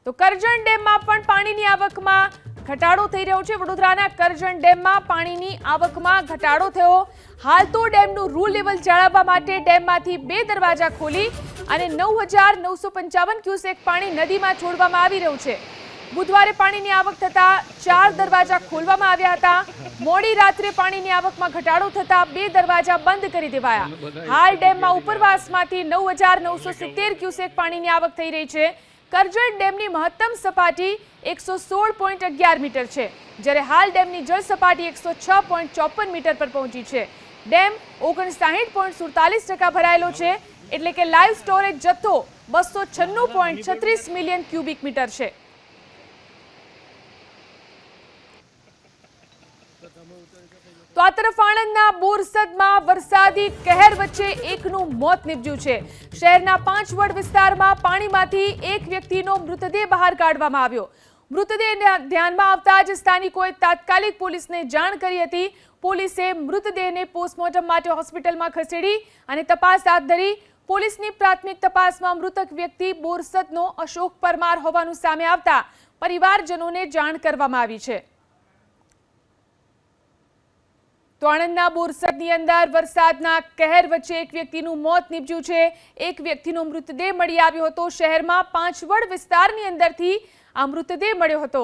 તો કરજણ ડેમમાં પણ પાણીની આવકમાં ઘટાડો થઈ રહ્યો છે। વડોદરાના કરજણ ડેમમાં પાણીની આવકમાં ઘટાડો થયો। હાલ તો ડેમનું રૂલ લેવલ જાળવવા માટે ડેમમાંથી 2 દરવાજા ખોલી અને 9,955 ક્યુસેક પાણી નદીમાં છોડવામાં આવી રહ્યું છે। બુધવારે પાણીની આવક થતા 4 દરવાજા ખોલવામાં આવ્યા હતા। મોડી રાત્રે પાણીની આવકમાં ઘટાડો થતા 2 દરવાજા બંધ કરી દેવાયા। હાલ ડેમમાં ઉપરવાસમાંથી 9,970 ક્યુસેક પાણીની આવક થઈ રહી છે। કરજણ ડેમની મહત્તમ સપાટી 116.11 મીટર છે, જ્યારે હાલ ડેમની જળ સપાટી 106.54 મીટર પર પહોંચી છે। ડેમ 59.47% ભરાયેલો છે, એટલે કે લાઈવ સ્ટોરેજ જથ્થો 296.36 મિલિયન ક્યુબિક મીટર છે। તો આ તરફ આણંદના બોરસદમાં વરસાદી કહેર વચ્ચે એકનું મોત નીપજ્યું છે। શહેરના પાંચવડ વિસ્તારમાં પાણીમાંથી એક વ્યક્તિનો મૃતદેહ બહાર કાઢવામાં આવ્યો। મૃતદેહ ધ્યાનમાં આવતા જ સ્થાનિકોએ તાત્કાલિક પોલીસને જાણ કરી હતી। પોલીસે મૃતદેહને પોસ્ટમોર્ટમ માટે હોસ્પિટલમાં ખસેડી અને તપાસ હાથ ધરી। પોલીસની પ્રાથમિક તપાસમાં મૃતક વ્યક્તિ બોરસદનો અશોક પરમાર હોવાનું સામે આવતા પરિવારજનોને જાણ કરવામાં આવી છે। તો આણંદના બોરસદની અંદર વરસાદના કહેર વચ્ચે એક વ્યક્તિનું મોત નીપજ્યું છે। એક વ્યક્તિનો મૃતદેહ મળી આવ્યો હતો। શહેરમાં પાંચવડ વિસ્તારની અંદરથી આ મૃતદેહ મળ્યો હતો।